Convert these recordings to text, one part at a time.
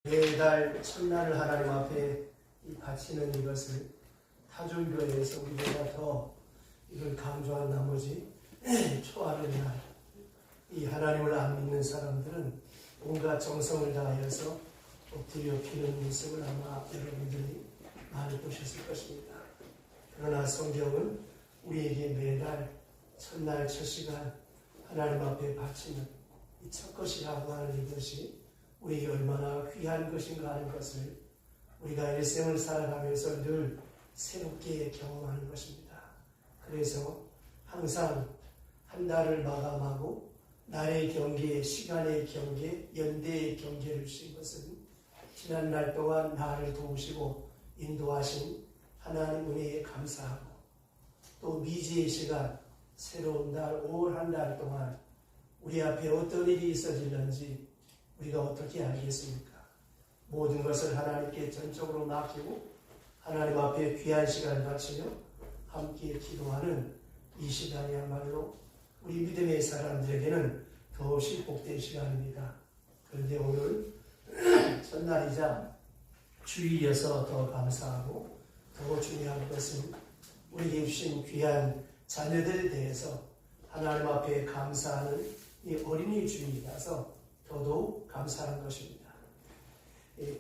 매달 첫날을 하나님 앞에 바치는 이것을 타종교회에서 우리가 더 이걸 강조한 나머지 초하는 날, 이 하나님을 안 믿는 사람들은 온갖 정성을 다하여서 엎드려 피는 모습을 아마 여러분들이 많이 보셨을 것입니다. 그러나 성경은 우리에게 매달 첫날 첫 시간 하나님 앞에 바치는 이 첫 것이라고 하는 이것이 우리에게 얼마나 귀한 것인가 하는 것을 우리가 일생을 살아가면서 늘 새롭게 경험하는 것입니다. 그래서 항상 한 달을 마감하고 날의 경계, 시간의 경계, 연대의 경계를 주신 것은 지난 날 동안 나를 도우시고 인도하신 하나님 은혜에 감사하고 또 미지의 시간, 새로운 달, 5월 한 달 동안 우리 앞에 어떤 일이 있어질는지 우리가 어떻게 알겠습니까? 모든 것을 하나님께 전적으로 맡기고 하나님 앞에 귀한 시간을 바치며 함께 기도하는 이 시간이야말로 우리 믿음의 사람들에게는 더없이 복된 시간입니다. 그런데 오늘 첫날이자 주일이어서 더 감사하고 더 중요한 것은 우리에게 주신 귀한 자녀들에 대해서 하나님 앞에 감사하는 이 어린이 주일이라서 더더욱 감사한 것입니다.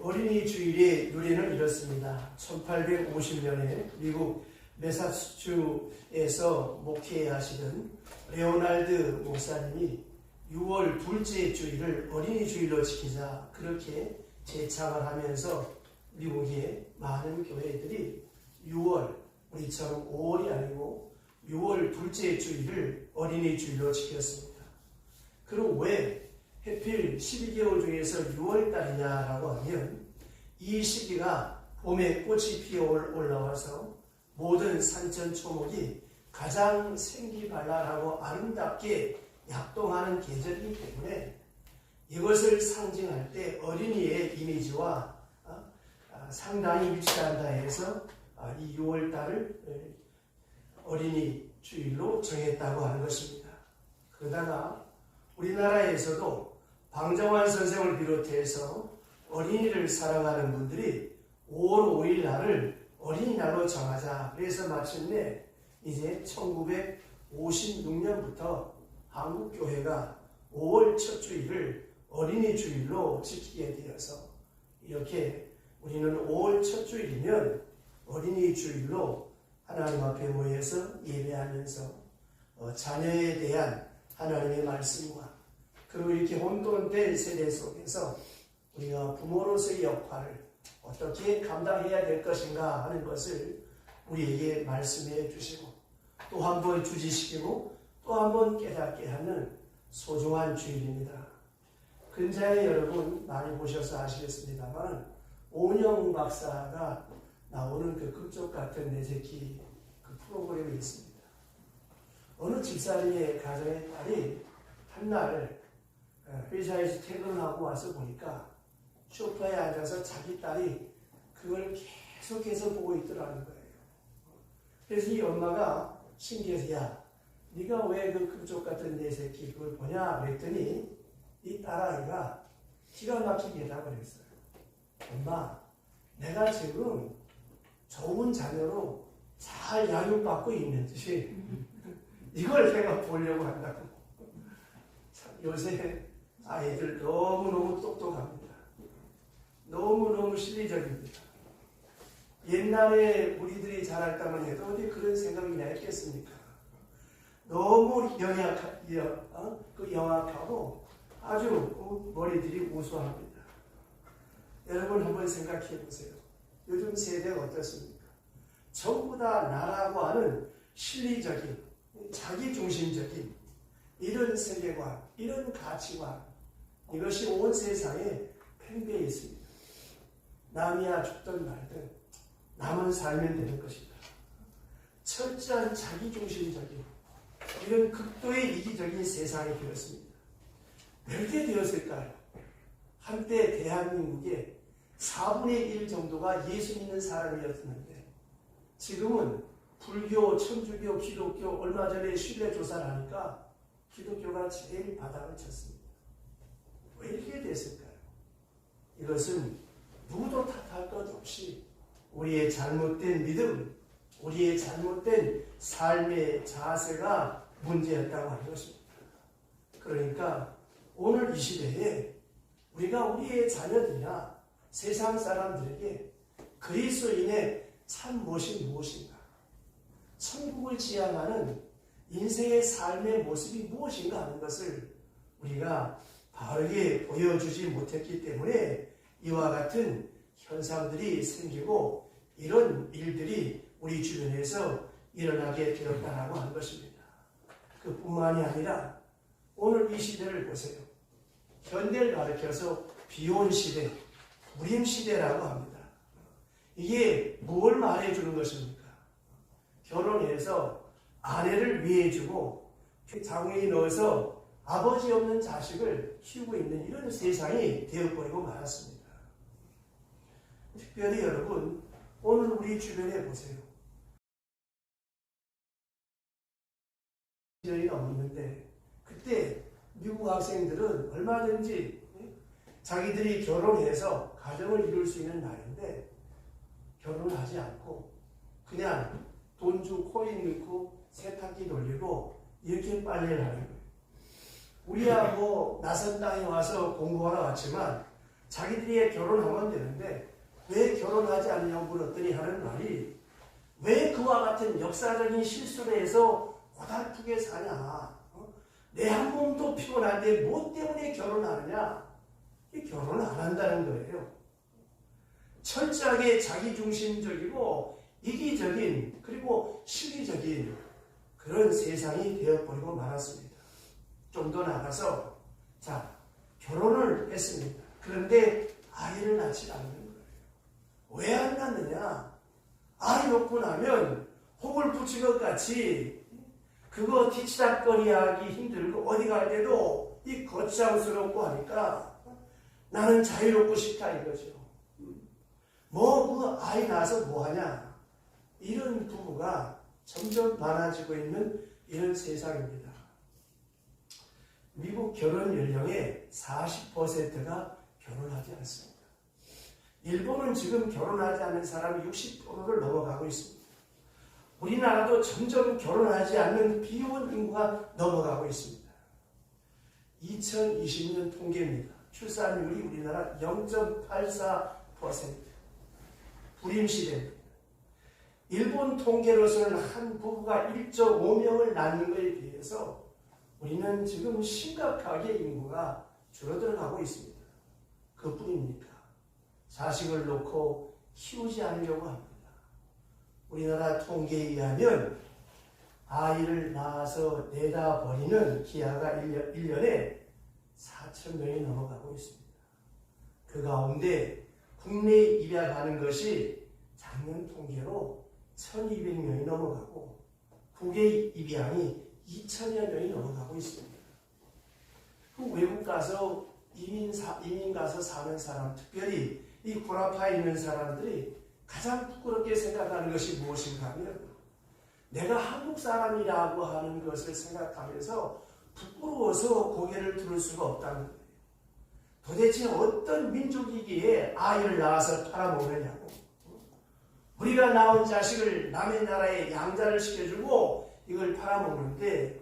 어린이 주일의 유래는 이렇습니다. 1850년에 미국 매사추세츠에서 목회하시던 레오날드 목사님이 6월 둘째 주일을 어린이 주일로 지키자 그렇게 제창을 하면서 미국의 많은 교회들이 6월, 우리처럼 5월이 아니고 6월 둘째 주일을 어린이 주일로 지켰습니다. 그럼 왜 해필 12개월 중에서 6월달이냐라고 하면 이 시기가 봄에 꽃이 피어 올라와서 모든 산천초목이 가장 생기발랄하고 아름답게 약동하는 계절이기 때문에 이것을 상징할 때 어린이의 이미지와 상당히 일치한다 해서 이 6월달을 어린이 주일로 정했다고 하는 것입니다. 그러다가 우리나라에서도 방정환 선생을 비롯해서 어린이를 사랑하는 분들이 5월 5일 날을 어린이날로 정하자. 그래서 마침내 이제 1956년부터 한국교회가 5월 첫 주일을 어린이 주일로 지키게 되어서 이렇게 우리는 5월 첫 주일이면 어린이 주일로 하나님 앞에 모여서 예배하면서 자녀에 대한 하나님의 말씀과 그리고 이렇게 혼돈된 세대 속에서 우리가 부모로서의 역할을 어떻게 감당해야 될 것인가 하는 것을 우리에게 말씀해 주시고 또 한 번 주지시키고 또 한 번 깨닫게 하는 소중한 주일입니다. 근자에 여러분 많이 보셔서 아시겠습니다만 오은영 박사가 나오는 그 극적 같은 내재기 그 프로그램이 있습니다. 어느 집사님의 가정의 딸이 한날 회사에서 퇴근하고 와서 보니까 소파에 앉아서 자기 딸이 그걸 계속해서 보고 있더라는 거예요. 그래서 이 엄마가 신기해서 야, 네가 왜 그 금쪽 같은 내 새끼 그걸 보냐 그랬더니 이 딸아이가 기가 막히게 대답을 했어요. 엄마, 내가 지금 좋은 자녀로 잘 양육받고 있는지 이걸 내가 보려고 한다고. 참, 요새 아이들 너무너무 똑똑합니다. 너무너무 실리적입니다. 옛날에 우리들이 자랄다만 해도 어디 그런 생각이나 했겠습니까? 너무 영악하고 아주 머리들이 우수합니다. 여러분 한번 생각해 보세요. 요즘 세대가 어떻습니까? 전부 다 나라고 하는 실리적인 자기중심적인 이런 세계관, 이런 가치관 이것이 온 세상에 팽배해 있습니다. 남이야 죽든 말든 남은 살면 되는 것이다. 철저한 자기중심적인 이런 극도의 이기적인 세상이 되었습니다. 몇 개 되었을까요? 한때 대한민국의 4분의 1 정도가 예수 믿는 사람이었는데 지금은 불교, 천주교, 기독교 얼마 전에 신뢰 조사를 하니까 기독교가 제일 바닥을 쳤습니다. 왜 이렇게 됐을까요? 이것은 누구도 탓할 것 없이 우리의 잘못된 믿음, 우리의 잘못된 삶의 자세가 문제였다고 하는 것입니다. 그러니까 오늘 이 시대에 우리가 우리의 자녀들이나 세상 사람들에게 그리스도인의 참 무엇이 무엇인가, 천국을 지향하는 인생의 삶의 모습이 무엇인가 하는 것을 우리가 바르게 보여주지 못했기 때문에 이와 같은 현상들이 생기고 이런 일들이 우리 주변에서 일어나게 되었다라고 하는 것입니다. 그뿐만이 아니라 오늘 이 시대를 보세요. 현대를 가리켜서 비혼 시대, 무림 시대라고 합니다. 이게 뭘 말해주는 것입니까? 결혼해서 아내를 위해주고 장애에 넣어서 아버지 없는 자식을 키우고 있는 이런 세상이 되어버리고 말았습니다. 특별히 여러분, 오늘 우리 주변에 보세요. 시절이 넘었는데 그때 미국 학생들은 얼마든지 자기들이 결혼해서 가정을 이룰 수 있는 나이인데 결혼을 하지 않고 그냥 돈 주고 코인 넣고 세탁기 돌리고 이렇게 빨래를 하는 거예요. 우리야 뭐 낯선 땅에 와서 공부하러 왔지만 자기들이 결혼하면 되는데 왜 결혼하지 않냐고 물었더니 하는 말이 왜 그와 같은 역사적인 실수를 해서 고달프게 사냐? 내 한 몸도 피곤한데 뭐 때문에 결혼하느냐? 결혼을 안 한다는 거예요. 철저하게 자기중심적이고 이기적인 그리고 시기적인 그런 세상이 되어버리고 말았습니다. 좀 더 나가서 자 결혼을 했습니다. 그런데 아이를 낳지 않는 거예요. 왜 안 낳느냐? 아이 놓고 나면 혹을 붙인 것 같이 그거 뒤치다거리 하기 힘들고 어디 갈 때도 이 거창스럽고 하니까 나는 자유롭고 싶다 이거죠. 뭐 그 아이 낳아서 뭐하냐? 이런 부부가 점점 많아지고 있는 이런 세상입니다. 미국 결혼 연령의 40%가 결혼하지 않습니다. 일본은 지금 결혼하지 않는 사람이 60%를 넘어가고 있습니다. 우리나라도 점점 결혼하지 않는 비혼 인구가 넘어가고 있습니다. 2020년 통계입니다. 출산율이 우리나라 0.84%. 불임시대입니다. 일본 통계로서는 한 부부가 1.5명을 낳는 것에 비해서 우리는 지금 심각하게 인구가 줄어들어가고 있습니다. 그뿐입니까? 자식을 놓고 키우지 않으려고 합니다. 우리나라 통계에 의하면 아이를 낳아서 내다 버리는 기아가 1년에 4,000명이 넘어가고 있습니다. 그 가운데 국내에 입양하는 것이 작년 통계로 1,200명이 넘어가고 국외 입양이 2,000여 명이 넘어가고 있습니다. 그 외국 가서 이민 가서 사는 사람, 특별히 이 구라파에 있는 사람들이 가장 부끄럽게 생각하는 것이 무엇인가 하면 내가 한국 사람이라고 하는 것을 생각하면서 부끄러워서 고개를 들을 수가 없다는 거예요. 도대체 어떤 민족이기에 아이를 낳아서 팔아먹느냐고. 우리가 낳은 자식을 남의 나라에 양자를 시켜주고 이걸 팔아먹는데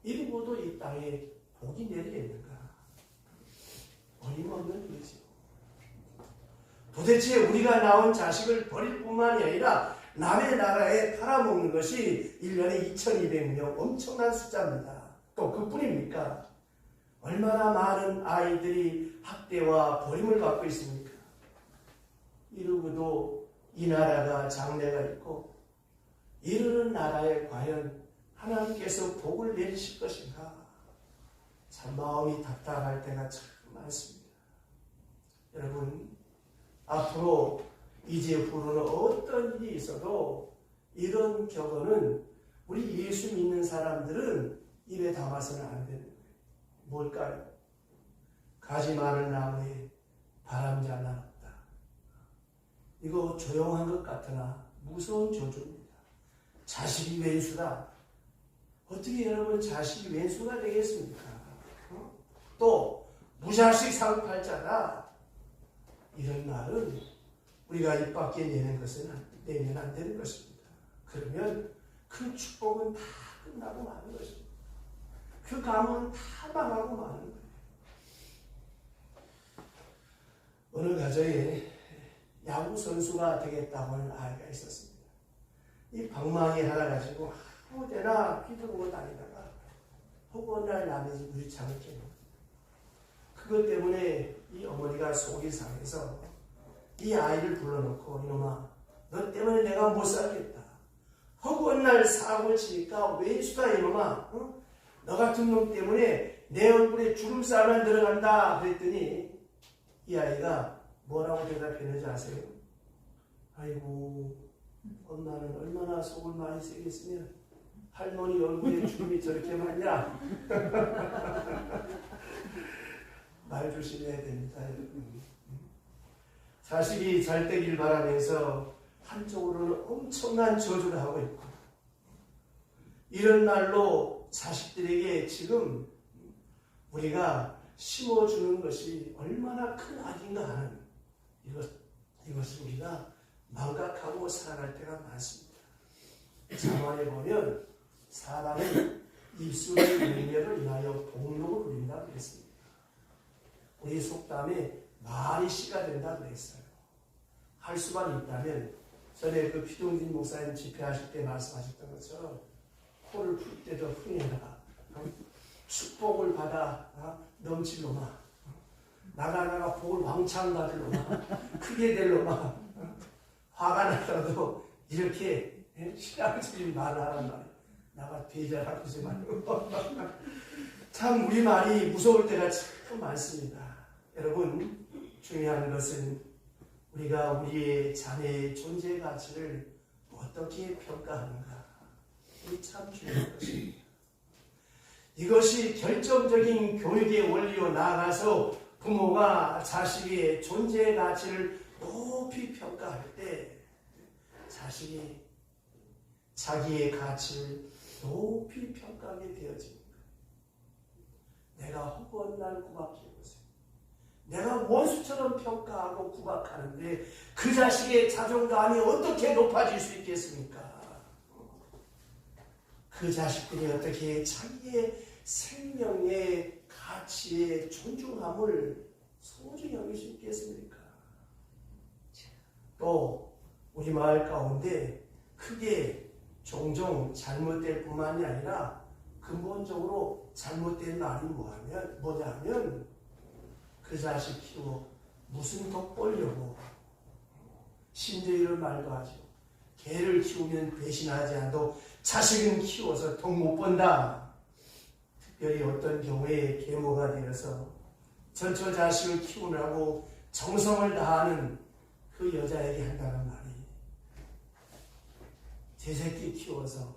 일부도 이 땅에 복이 내리겠는가. 어림없는 일이죠. 도대체 우리가 낳은 자식을 버릴 뿐만이 아니라 남의 나라에 팔아먹는 것이 1년에 2,200명 엄청난 숫자입니다. 또 그뿐입니까? 얼마나 많은 아이들이 학대와 버림을 받고 있습니까? 이러고도 이 나라가 장래가 있고 이르는 나라에 과연 하나님께서 복을 내리실 것인가? 참 마음이 답답할 때가 참 많습니다. 여러분, 앞으로 이제 후로는 어떤 일이 있어도 이런 격언은 우리 예수 믿는 사람들은 입에 담아서는 안 되는 거예요. 뭘까요? 가지 많은 나무에 바람자 하나 없다. 이거 조용한 것 같으나 무서운 저주입니다. 자식이 왼수다. 어떻게 여러분 자식이 왼수가 되겠습니까? 또 무자식 상팔자다. 이런 말은 우리가 입 밖에 내면 안 되는 것입니다. 그러면 그 축복은 다 끝나고 마는 것입니다. 그 가문은 다 망하고 마는 거예요. 어느 가정에 야구 선수가 되겠다고 하는 아이가 있었습니다. 이 방망이 하나 가지고 아무데나 휘두르고 다니다가 허구한 날 남의 집 유리창을 깨는 거예요. 그것 때문에 이 어머니가 속이 상해서 이 아이를 불러놓고 이놈아 너 때문에 내가 못 살겠다. 허구한 날 사고를 치니까 왼수다 이놈아. 어? 너 같은 놈 때문에 내 얼굴에 주름살만 들어간다. 그랬더니 이 아이가 뭐라고 대답했는지 아세요? 아이고 엄마는 얼마나 속을 많이 쓰겠으면 할머니 얼굴에 주름이 저렇게 많냐? 말 조심해야 됩니다. 자식이 잘 되길 바라면서 한쪽으로는 엄청난 저주를 하고 있고 이런 날로 자식들에게 지금 우리가 심어주는 것이 얼마나 큰 악인가 하는 이것을 우리가 망각하고 살아갈 때가 많습니다. 자문에 보면 사람은 입술의 능력을 인하여 복록을 부린다 그랬습니다. 우리 속담에 말이 씨가 된다 그랬어요. 할 수만 있다면 전에 그 피동진 목사님 집회하실 때 말씀하셨던 것처럼 코를 풀 때도 흥해라. 축복을 받아 넘칠 놈아. 나가 복을 왕창 받을 놈아. 크게 될 놈아. 화가 나더라도 이렇게 신앙적인 말을 하란 말이야. 나가 배절하고 있지 말고. 참 우리 말이 무서울 때가 참 많습니다. 여러분 중요한 것은 우리가 우리의 자녀의 존재 가치를 어떻게 평가하는가. 이게 참 중요한 것입니다. 이것이 결정적인 교육의 원리로 나아가서 부모가 자식의 존재 가치를 높이 평가할 때 자식이 자기의 가치를 높이 평가하게 되어집니다. 내가 허구한 날 구박해보세요. 내가 원수처럼 평가하고 구박하는데 그 자식의 자존감이 어떻게 높아질 수 있겠습니까? 그 자식들이 어떻게 자기의 생명의 가치의 존중함을 소중히 여길 수 있겠습니까? 또 우리 마을 가운데 크게 종종 잘못될 뿐만이 아니라 근본적으로 잘못된 말이 뭐냐면 그 자식 키워 무슨 덕 벌려고 심지어 이런 말도 하죠. 개를 키우면 배신하지 않도 자식은 키워서 덕 못 번다. 특별히 어떤 경우에 계모가 되어서 전처 자식을 키우느라고 정성을 다하는 그 여자에게 한다는 말이 제 새끼 키워서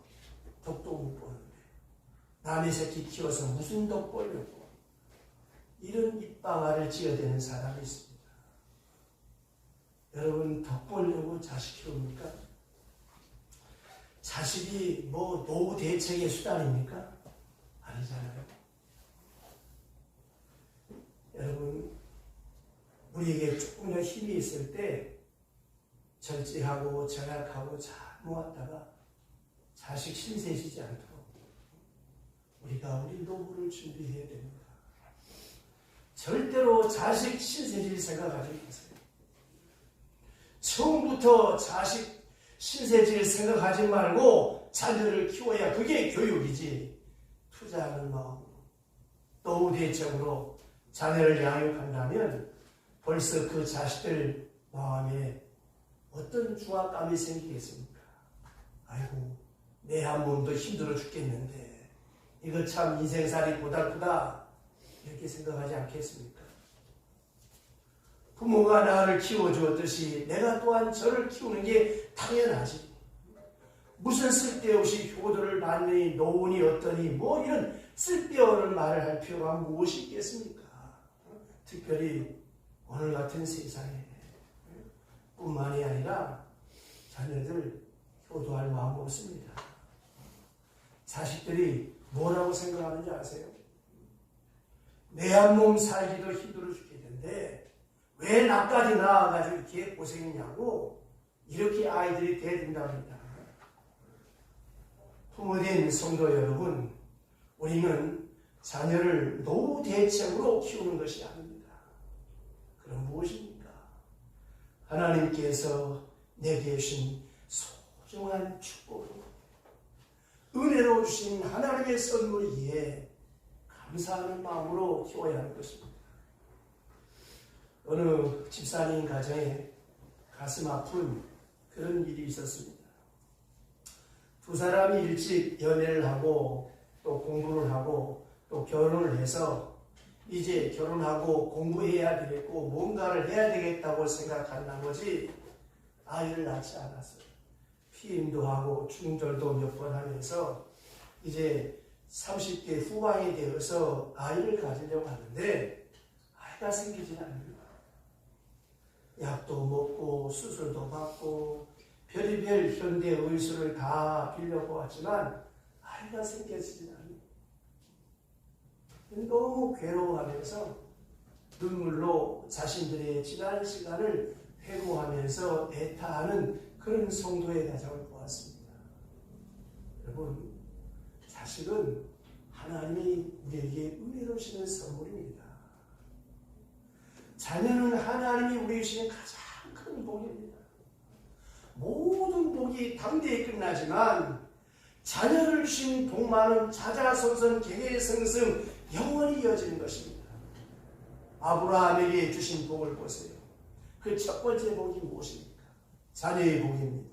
덕도 못 보는데 남의 새끼 키워서 무슨 덕 벌려고 이런 입방아를 지어대는 사람이 있습니다. 여러분 덕 벌려고 자식 키웁니까? 자식이 뭐 노후 대책의 수단입니까? 아니잖아요. 여러분 우리에게 조금 더 힘이 있을 때 절제하고 절약하고 잘 모았다가 자식 신세지지 않도록 우리가 우리 노후를 준비해야 됩니다. 절대로 자식 신세질 생각하지 마세요. 처음부터 자식 신세질 생각하지 말고 자녀를 키워야 그게 교육이지. 투자하는 마음으로 노후 대책으로 자녀를 양육한다면 벌써 그 자식들 마음에 어떤 중압감이 생기겠습니까? 아이고 내 한 몸도 힘들어 죽겠는데 이거 참 인생살이 고달프다 이렇게 생각하지 않겠습니까? 부모가 나를 키워주었듯이 내가 또한 저를 키우는 게 당연하지. 무슨 쓸데없이 효도를 받느니 노운이 어떠니 뭐 이런 쓸데없는 말을 할 필요가 무엇이 있겠습니까? 특별히 오늘 같은 세상에 뿐만이 아니라 자녀들 효도할 마음 없습니다. 자식들이 뭐라고 생각하는지 아세요? 내 한 몸 살기도 힘들어 죽겠는데 왜 나까지 낳아가지고 이렇게 고생이냐고 이렇게 아이들이 대든답니다. 부모된 성도 여러분, 우리는 자녀를 노후 대책으로 키우는 것이 아닙니다. 그럼 무엇입니까? 하나님께서 내게 주신 소중한 축복으로 은혜로 주신 하나님의 선물이기에 감사하는 마음으로 키워야 하는 것입니다. 어느 집사님 가정에 가슴 아픈 그런 일이 있었습니다. 두 사람이 일찍 연애를 하고 또 공부를 하고 또 결혼을 해서 이제 결혼하고 공부해야 되겠고 뭔가를 해야 되겠다고 생각한 나머지 아이를 낳지 않았어요. 피임도 하고 중절도 몇 번 하면서 이제 30대 후반이 되어서 아이를 가지려고 하는데 아이가 생기지 않습니다. 약도 먹고 수술도 받고 별의별 현대 의술을 다 빌려보았지만 아이가 생겨지지 않습니다. 너무 괴로워하면서 눈물로 자신들의 지난 시간을 회고하면서 애타하는 그런 성도의 가정을 보았습니다. 여러분, 자식은 하나님이 우리에게 은혜로 주시는 선물입니다. 자녀는 하나님이 우리에게 주시는 가장 큰 복입니다. 모든 복이 당대에 끝나지만 자녀를 주신 복만은 자자손손 계계성승 영원히 이어지는 것입니다. 아브라함에게 주신 복을 보세요. 그 첫 번째 복이 무엇입니까? 자녀의 복입니다.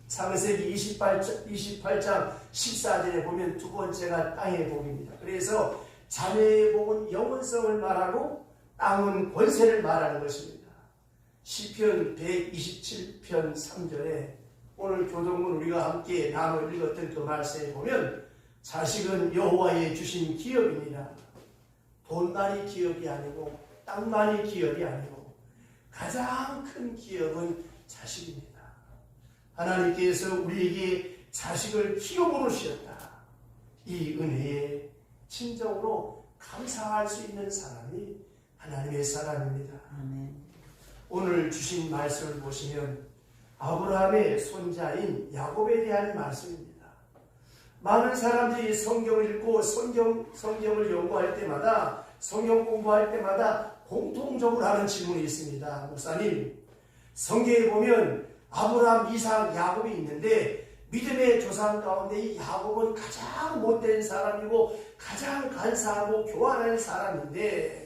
창세기 28장 14절에 보면 두 번째가 땅의 복입니다. 그래서 자녀의 복은 영원성을 말하고 땅은 권세를 말하는 것입니다. 시편 127편 3절에 오늘 교동문 우리가 함께 나눠 읽었던 그 말씀에 보면 자식은 여호와의 주신 기업입니다. 돈만이 기업이 아니고 땅만이 기업이 아니고 가장 큰 기업은 자식입니다. 하나님께서 우리에게 자식을 기업으로 주셨다. 이 은혜에 진정으로 감사할 수 있는 사람이 하나님의 사람입니다. 아멘. 오늘 주신 말씀을 보시면 아브라함의 손자인 야곱에 대한 말씀입니다. 많은 사람들이 성경을 읽고 성경을 연구할 때마다 성경 공부할 때마다 공통적으로 하는 질문이 있습니다. 목사님, 성경에 보면 아브라함, 이삭, 야곱이 있는데 믿음의 조상 가운데 이 야곱은 가장 못된 사람이고 가장 간사하고 교활한 사람인데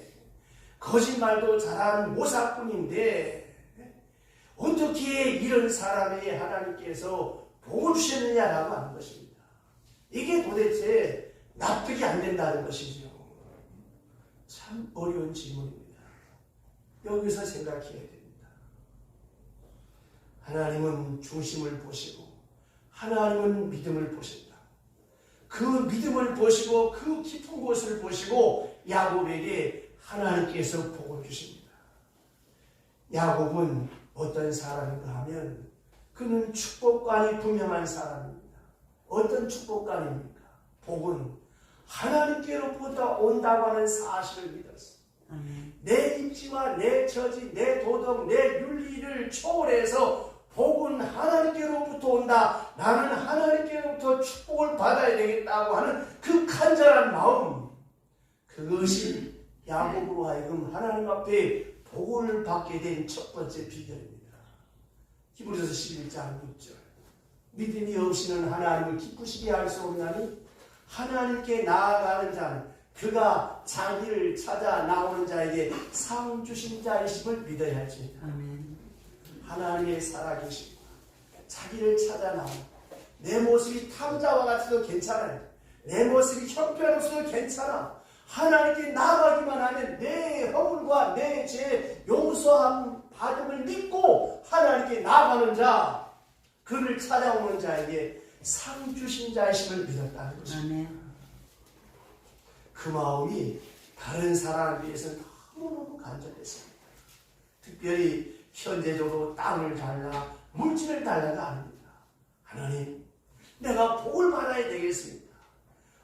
거짓말도 잘하는 모사꾼인데 어떻게 이런 사람에게 하나님께서 복을 주셨느냐라고 하는 것입니다. 이게 도대체 납득이 안 된다는 것이죠. 참 어려운 질문입니다. 여기서 생각해야 됩니다. 하나님은 중심을 보시고 하나님은 믿음을 보신다. 그 믿음을 보시고 그 깊은 곳을 보시고 야곱에게 하나님께서 복을 주십니다. 야곱은 어떤 사람인가 하면 그는 축복관이 분명한 사람입니다. 어떤 축복관입니까? 복은 하나님께로부터 온다고 하는 사실을 믿었습니다. 내 입지와 내 처지, 내 도덕, 내 윤리를 초월해서 복은 하나님께로부터 온다. 나는 하나님께로부터 축복을 받아야 되겠다고 하는 그 간절한 마음, 그것이 야곱으로 하여금 하나님 앞에 복을 받게 된 첫 번째 비결입니다. 히브리서 11장 6절 믿음이 없이는 하나님을 기쁘시게 할 수 없나니 하나님께 나아가는 자는 그가 자기를 찾아 나오는 자에게 상 주신 자이심을 믿어야 할지니라. 하나님의 살아계심, 자기를 찾아 나오는 내 모습이 탐자와 같아도 괜찮아요. 내 모습이 형편없어도 괜찮아. 하나님께 나아가기만 하면 내 허물과 내 죄 용서함 받음을 믿고 하나님께 나아가는 자, 그를 찾아오는 자에게 상 주신 자이심을 믿었다는 것입니다. 그 마음이 다른 사람에 비해서는 너무너무 간절했습니다. 특별히 현재적으로 땅을 달라 물질을 달라가 아닙니다. 하나님, 내가 복을 받아야 되겠습니다.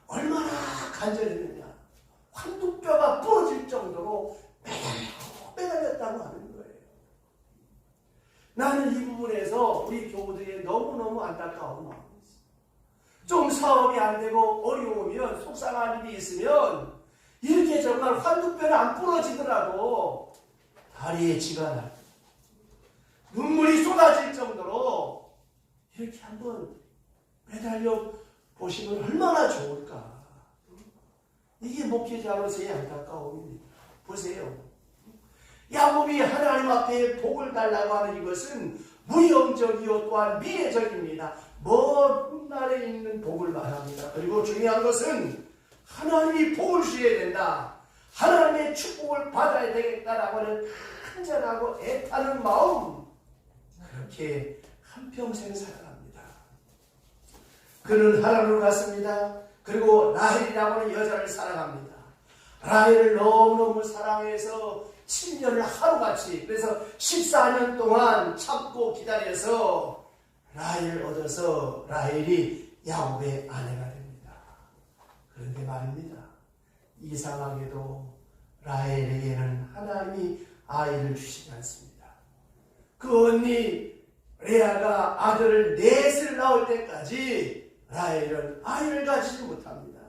얼마나 간절했느냐. 환두뼈가 부러질 정도로 매달렸다고 하는 거예요. 나는 이 부분에서 우리 교우들이 너무너무 안타까운 마음이 있어요. 좀 사업이 안 되고 어려우면 속상한 일이 있으면 이렇게 정말 한두 편 안 부러지더라도 다리에 쥐가 날 눈물이 쏟아질 정도로 이렇게 한번 매달려 보시면 얼마나 좋을까. 이게 목회자로서의 안타까움입니다. 보세요. 야곱이 하나님 앞에 복을 달라고 하는 이것은 무형적이요 또한 미래적입니다. 먼 훗날에 있는 복을 말합니다. 그리고 중요한 것은 하나님이 복을 주셔야 된다. 하나님의 축복을 받아야 되겠다라고 하는 간절하고 애타는 마음. 그렇게 한평생 살아갑니다. 그는 하나님을 갔습니다. 그리고 라헬이라고 하는 여자를 사랑합니다. 라헬을 너무너무 사랑해서 7년을 하루같이, 그래서 14년 동안 참고 기다려서 라헬을 얻어서 라헬이 야곱의 아내가 됩니다. 그런데 말입니다. 이상하게도 라헬에게는 하나님이 아이를 주시지 않습니다. 그 언니 레아가 아들을 넷을 낳을 때까지 라헬은 아이를 가지지 못합니다.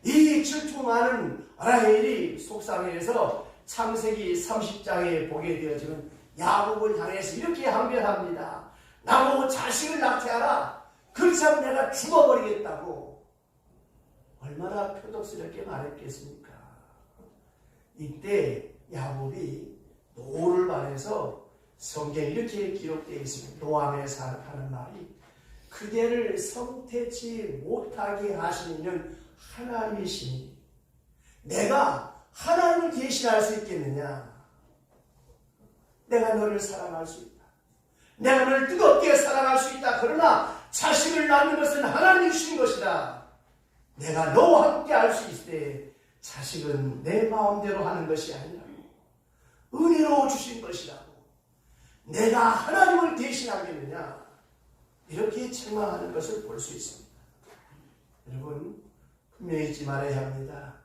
이 질투 많은 라헬이 속상해서 창세기 30장에 보게 되어지는 야곱을 향해서 이렇게 항변합니다. 나보고 자식을 낳게 하라. 그렇지 않으면 내가 죽어버리겠다고. 얼마나 표독스럽게 말했겠습니까? 이때 야곱이 노를 말해서 성경에 이렇게 기록되어 있습니다. 노함에서 하는 말이 그대를 성태치 못하게 하시는 하나님이시니 내가 하나님을 대신할 수 있겠느냐? 내가 너를 사랑할 수 있다. 내가 너를 뜨겁게 사랑할 수 있다. 그러나 자식을 낳는 것은 하나님이 주신 것이다. 내가 너와 함께 할 수 있을 때 자식은 내 마음대로 하는 것이 아니라고. 은혜로 주신 것이라고. 내가 하나님을 대신하겠느냐? 이렇게 책망하는 것을 볼 수 있습니다. 여러분, 분명히 잊지 말아야 합니다.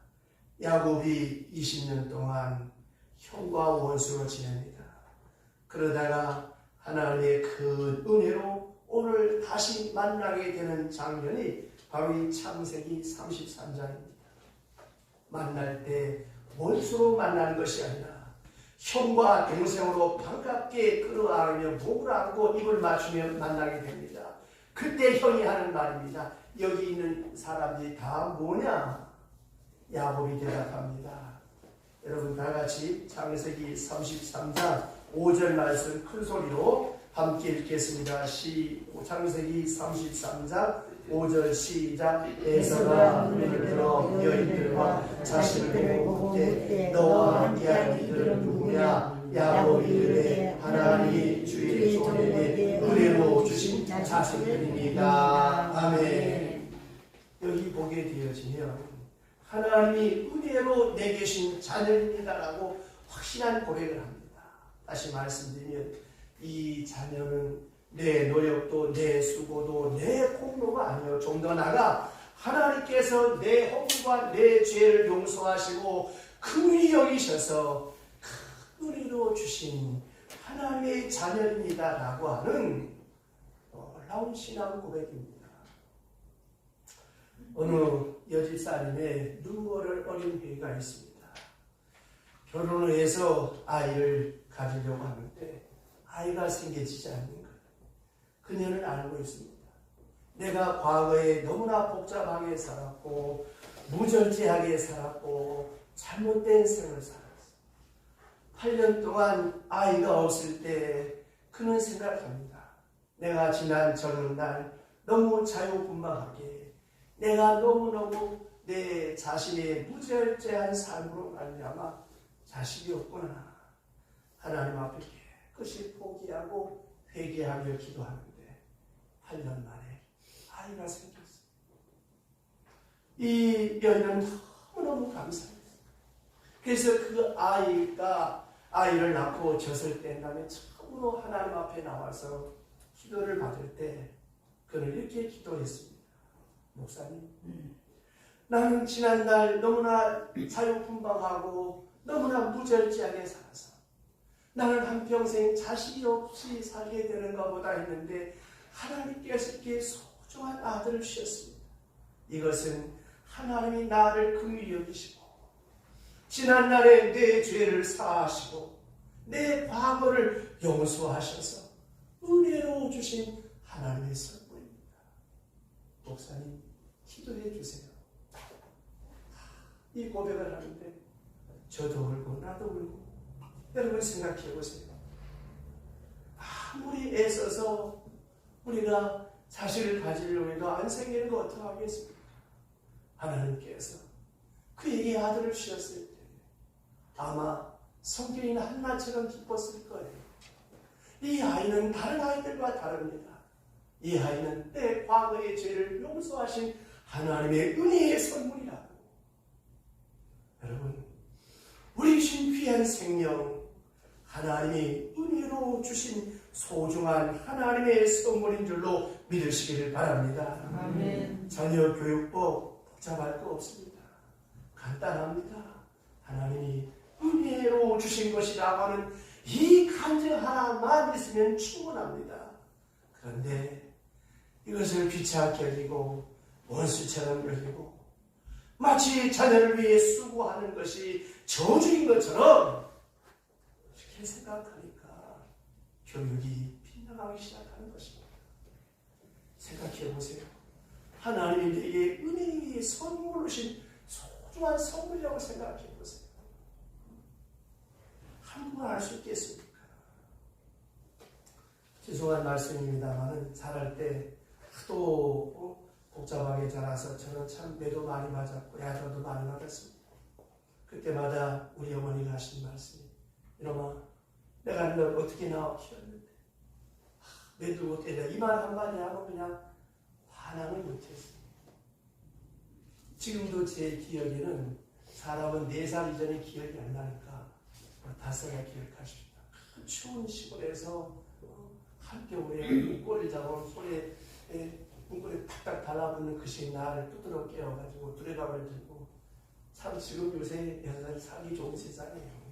야곱이 20년 동안 형과 원수로 지냅니다. 그러다가 하나님의 큰 은혜로 오늘 다시 만나게 되는 장면이 바로 이 창세기 33장입니다. 만날 때 원수로 만나는 것이 아니라 형과 동생으로 반갑게 끌어안으며 목을 안고 입을 맞추며 만나게 됩니다. 그때 형이 하는 말입니다. 여기 있는 사람들이 다 뭐냐? 야곱이 대답합니다. 여러분 다 같이 창세기 33장 5절 말씀 큰 소리로 함께 읽겠습니다. 창세기 33장 5절 시작. 에서가 눈을 들어 여인들과 자식을 보고 묻되 너와 함께한 이들은 누구냐? 야곱이 이르되 하나님이 주의 종에게 은혜로 주신 자식들입니다. 아멘. 여기 보게 되어지면 하나님이 은혜로 내게 주신 자녀입니다라고 확실한 고백을 합니다. 다시 말씀드리면 이 자녀는 내 노력도 내 수고도 내 공로가 아니요. 좀 더 나아가 하나님께서 내 허물과 내 죄를 용서하시고 긍휼히 여기셔서 큰 은혜로 주신 하나님의 자녀입니다라고 하는 놀라운 신앙 고백입니다. 어느 여집사님의 눈물을 어린 회가 있습니다. 결혼을 해서 아이를 가지려고 하는데 아이가 생겨지지 않는 거예요. 그녀는 알고 있습니다. 내가 과거에 너무나 복잡하게 살았고 무절제하게 살았고 잘못된 생을 살았어요. 8년 동안 아이가 없을 때 그는 생각합니다. 내가 지난 젊은 날 너무 자유분방하게 내가 너무너무 내 자신의 무절제한 삶으로 말미암아 자식이 없구나. 하나님 앞에 깨끗이 포기하고 회개하며 기도하는데 8년 만에 아이가 생겼어요. 이 여인은 너무너무 감사했어요. 그래서 그 아이를 낳고 졌을 때 나는 처음으로 하나님 앞에 나와서 기도를 받을 때 그는 이렇게 기도했습니다. 목사님, 나는 지난날 너무나 자유분방하고 너무나 무절제하게 살아서 나는 한평생 자식이 없이 살게 되는가 보다 했는데 하나님께서 이렇게 소중한 아들을 주셨습니다. 이것은 하나님이 나를 긍휼히 여기시고 지난날에 내 죄를 사하시고 내 과거를 용서하셔서 은혜로 주신 하나님의 선물입니다. 목사님 기도해 주세요. 이 고백을 하는데 저도 울고 나도 울고. 여러분 생각해 보세요. 아무리 애써서 우리가 자식을 가지려고 해도 안 생기는 거 어떡하겠습니까? 하나님께서 그에게 아들을 주셨을 때 아마 성경인 한나처럼 기뻤을 거예요. 이 아이는 다른 아이들과 다릅니다. 이 아이는 내 과거의 죄를 용서하신 하나님의 은혜의 선물이라고. 여러분, 우리 주신 귀한 생명, 하나님이 은혜로 주신 소중한 하나님의 선물인 줄로 믿으시기를 바랍니다. 아멘. 자녀 교육법 복잡할 거 없습니다. 간단합니다. 하나님이 은혜로 주신 것이라고 하는 이 간증 하나만 있으면 충분합니다. 그런데 이것을 귀찮게 여기고 원수처럼 여기고 마치 자녀를 위해 수고하는 것이 저주인 것처럼 이렇게 생각하니까 교육이 빗나가기 시작하는 것입니다. 생각해 보세요. 하나님이 내게 은혜의 선물을 주신 소중한 선물이라고 생각해 보세요. 한국을 알 수 있겠습니까? 죄송한 말씀입니다만 자랄 때 하도 복잡하게 자라서 저는 참 매도 많이 맞았고 야단도 많이 맞았습니다. 그때마다 우리 어머니가 하신 말씀이 이놈아 내가 널 어떻게 낳아 키웠는데 매도 때려 이 말 한마디 하고 그냥 반항을 못했어요. 지금도 제 기억에는 사람은 4살 이전에 기억이 안 나니까 5살 기억하십니다. 그 추운 시골에서 한겨울에 문고리를 잡아온 손에 문고리에 탁탁 달라붙는 그 시기 나를 두드러 깨워가지고 두레박을 들고 참 지금 요새 6살 살기 좋은 세상이에요.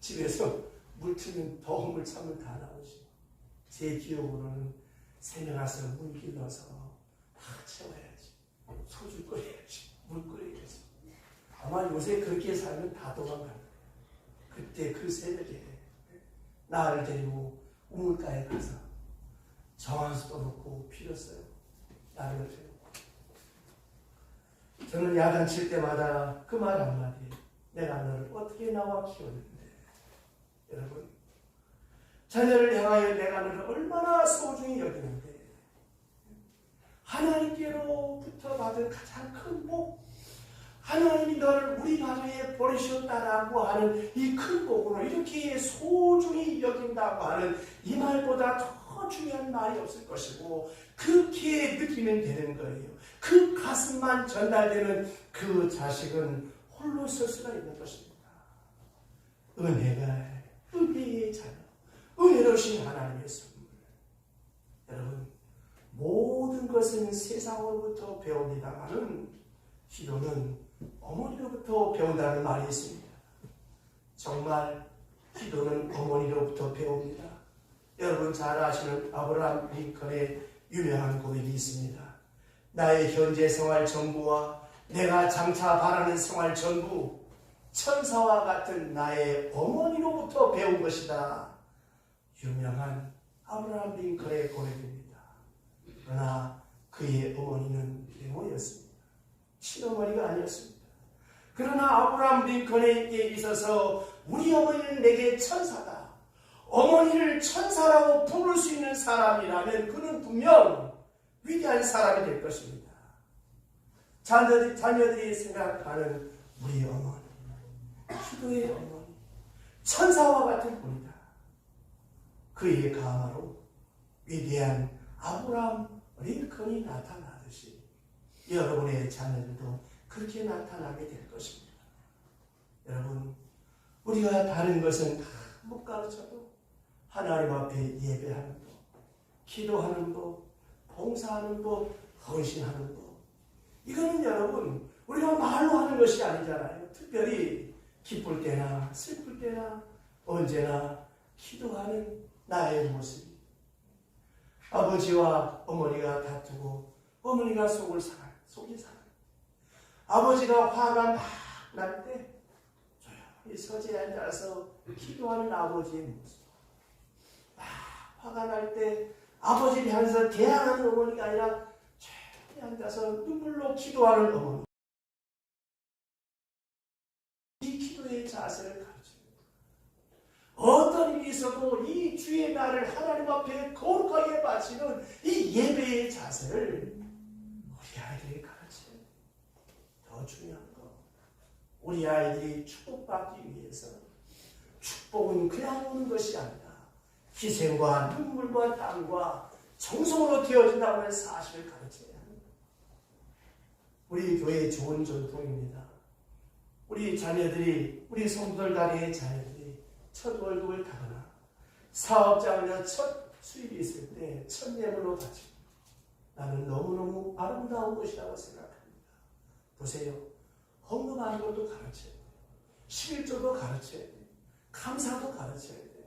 집에서 물 틀면 더운 물 참을 다 나오시고 제 기억으로는 새벽 와서 물 길러서 다 채워야지 소주 끓여야지 물 끓여야지 아마 요새 그렇게 살면 다 도망갑니다. 그때 그 새벽에 나를 데리고 우물가에 가서 정한수도 놓고 피렸어요. 나를 데리고. 저는 야단칠 때마다 그 말 한마디 내가 너를 어떻게 나와 키웠는데 여러분 자녀를 향하여 내가 너를 얼마나 소중히 여기는데 하나님께로부터 받은 가장 큰 복 하나님이 너를 우리 가정에 보내셨다라고 하는 이 큰 복으로 이렇게 소중히 여긴다고 하는 이 말보다 더 중요한 말이 없을 것이고 그렇게 느끼면 되는 거예요. 그 가슴만 전달되는 그 자식은 홀로 설 수가 있는 것입니다. 은혜의 자녀, 은혜로우신 하나님의 선물. 여러분 모든 것은 세상으로부터 배웁니다마는 기도는 어머니로부터 배운다는 말이 있습니다. 정말 기도는 어머니로부터 배웁니다. 여러분 잘 아시는 아브라함 링컨의 유명한 고백이 있습니다. 나의 현재 생활 전부와 내가 장차 바라는 생활 전부 천사와 같은 나의 어머니로부터 배운 것이다. 유명한 아브라함 링컨의 고백입니다. 그러나 그의 어머니는 외모였습니다. 친어머니가 아니었습니다. 그러나 아브라함 링컨에게 있어서 우리 어머니는 내게 천사다. 어머니를 천사라고 부를 수 있는 사람이라면 그는 분명 위대한 사람이 될 것입니다. 자녀들이 생각하는 우리 어머니, 기도의 어머니, 천사와 같은 분이다. 그의 가마로 위대한 아브라함 링컨이 나타나듯이 여러분의 자녀들도 그렇게 나타나게 될 것입니다. 여러분, 우리가 다른 것은 다 못 가르쳐도 하나님 앞에 예배하는 법, 기도하는 법, 봉사하는 법, 헌신하는 법. 이거는 여러분, 우리가 말로 하는 것이 아니잖아요. 특별히 기쁠 때나 슬플 때나 언제나 기도하는 나의 모습이 아버지와 어머니가 다투고 어머니가 속이 상해. 아버지가 화가 막 날 때 조용히 서재에 앉아서 기도하는 아버지의 모습. 막 화가 날 때 아버지를 향해서 대항하는 어머니가 아니라 조용히 앉아서 눈물로 기도하는 어머니. 이 기도의 자세를 가르쳐요. 어떤 일이 있어도 이 주의 날을 하나님 앞에 거룩하게 바치는 이 예배의 자세를 우리 아이들이 가르쳐요. 더 중요한 거, 우리 아이들이 축복받기 위해서 축복은 그냥 오는 것이 아니라 희생과 눈물과 땀과 정성으로 되어진다고 하는 사실을 가르쳐야 합니다. 우리 교회의 좋은 전통입니다. 우리 자녀들이, 우리 성도들 간의 자녀들이 첫 월급을 타거나 사업장에서 첫 수입이 있을 때 첫 예물로 바치고, 나는 너무너무 아름다운 것이라고 생각합니다. 보세요. 헌금하는 것도 가르쳐야 돼요. 11조도 가르쳐야 돼요. 감사도 가르쳐야 돼요.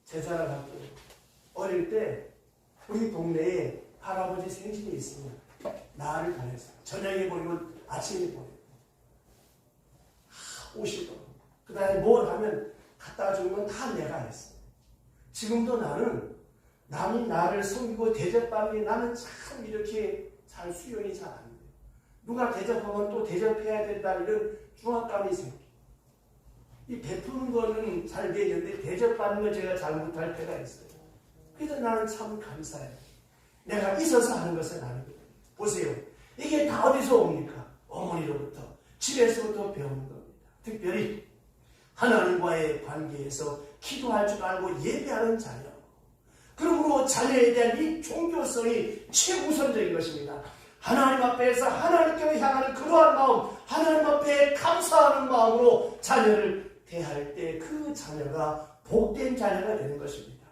제 자랑할게요. 어릴 때 우리 동네에 할아버지 생신이 있으면 나를 보냈어요. 저녁에 보내고 아침에 보내고. 오시고 그 다음에 뭘 하면 갖다 주는 건 다 내가 했어요. 지금도 나는 남이 나를 섬기고 대접받는 게 나는 참 이렇게 잘 수용이 잘 안 돼요. 누가 대접하면 또 대접해야 된다는 이런 중압감이 생겨요. 이 베푸는 거는 잘 되는데 대접받는 걸 제가 잘못할 때가 있어요. 그래서 나는 참 감사해요. 내가 있어서 하는 것은 아니거든요. 보세요. 이게 다 어디서 옵니까? 어머니로부터, 집에서부터 배우는 겁니다. 특별히 하나님과의 관계에서 기도할 줄 알고 예배하는 자녀. 그러므로 자녀에 대한 이 종교성이 최우선적인 것입니다. 하나님 앞에서 하나님께 향하는 그러한 마음, 하나님 앞에 감사하는 마음으로 자녀를 대할 때 그 자녀가 복된 자녀가 되는 것입니다.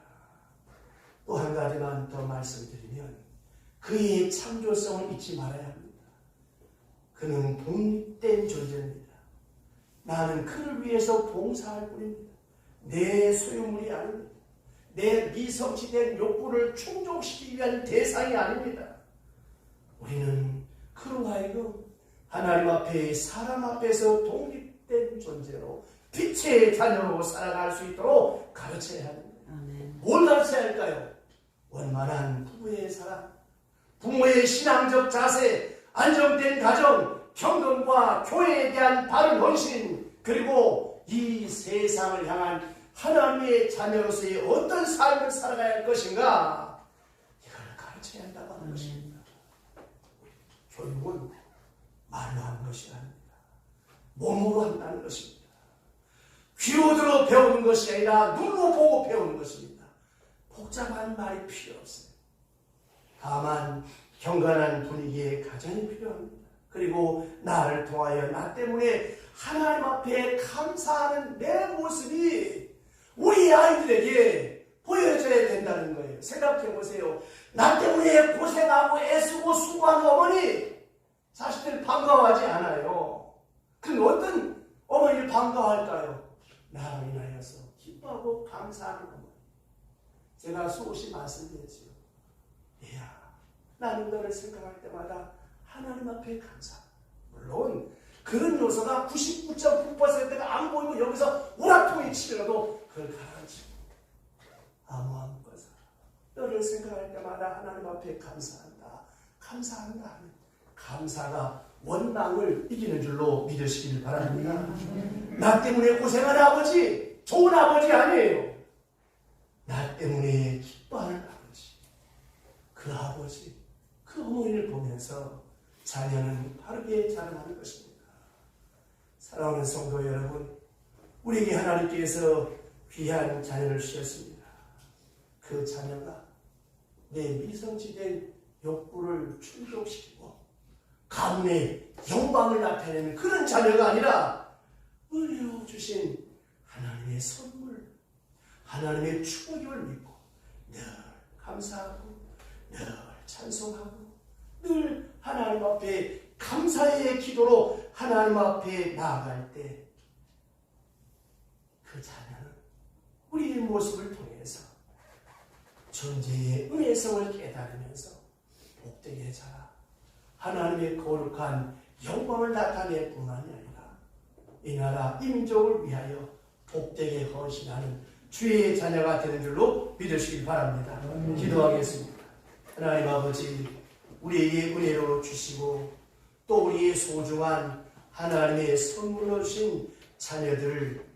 또 한 가지만 더 말씀드리면 그의 창조성을 잊지 말아야 합니다. 그는 독립된 존재입니다. 나는 그를 위해서 봉사할 뿐입니다. 내 소유물이 아닙니다. 내 미성취된 욕구를 충족시키기 위한 대상이 아닙니다. 우리는 그로 하여금 하나님 앞에 사람 앞에서 독립된 존재로 빛의 자녀로 살아갈 수 있도록 가르쳐야 합니다. 아멘. 뭘 가르쳐야 할까요? 원만한 부부의 사랑, 부모의 신앙적 자세, 안정된 가정, 경건과 교회에 대한 바른 헌신, 그리고 이 세상을 향한 하나님의 자녀로서의 어떤 삶을 살아가야 할 것인가, 이걸 가르쳐야 한다고 하는 것입니다. 교육은 말로 하는 것이 아닙니다. 몸으로 한다는 것입니다. 귀로 들어 배우는 것이 아니라 눈으로 보고 배우는 것입니다. 복잡한 말이 필요 없어요. 다만 경건한 분위기의 가정이 필요합니다. 그리고 나를 통하여 나 때문에 하나님 앞에 감사하는 내 모습이 우리 아이들에게 보여져야 된다는 거예요. 생각해 보세요. 나 때문에 고생하고 애쓰고 수고하는 어머니, 자식들 반가워하지 않아요. 그럼 어떤 어머니를 반가워할까요? 나로 인하여서 기뻐하고 감사하는 어머니. 제가 수없이 말씀드렸지요. 얘야, 나는 너를 생각할 때마다 하나님 앞에 감사. 물론 그런 요소가 99.9%가 안 보이고 여기서 우라통이 치더라도 그걸 가라앉히고 아무한 것을 너를 생각할 때마다 하나님 앞에 감사한다. 감사한다 하는 감사가 원망을 이기는 줄로 믿으시길 바랍니다. 나 때문에 고생하는 아버지, 좋은 아버지 아니에요. 나 때문에 기뻐하는 아버지, 그 아버지, 그 어머니를 보면서 자녀는 바르게 자라나는 것입니다. 사랑하는 성도 여러분, 우리에게 하나님께서 귀한 자녀를 주셨습니다. 그 자녀가 내 미성취된 욕구를 충족시키고 가문의 영광을 나타내는 그런 자녀가 아니라 은혜로 주신 하나님의 선물, 하나님의 축복임을 믿고 늘 감사하고 늘 찬송하고 늘 하나님 앞에 감사의 기도로 하나님 앞에 나아갈 때 그 자녀는 우리의 모습을 통해서 존재의 은혜성을 깨달으면서 복되게 자라 하나님의 거룩한 영광을 나타낼 뿐만이 아니라 이 나라 민족을 위하여 복되게 헌신하는 주의 자녀가 되는 줄로 믿으시기 바랍니다. 기도하겠습니다. 하나님 아버지, 우리에게 은혜로 주시고 또 우리의 소중한 하나님의 선물로 주신 자녀들을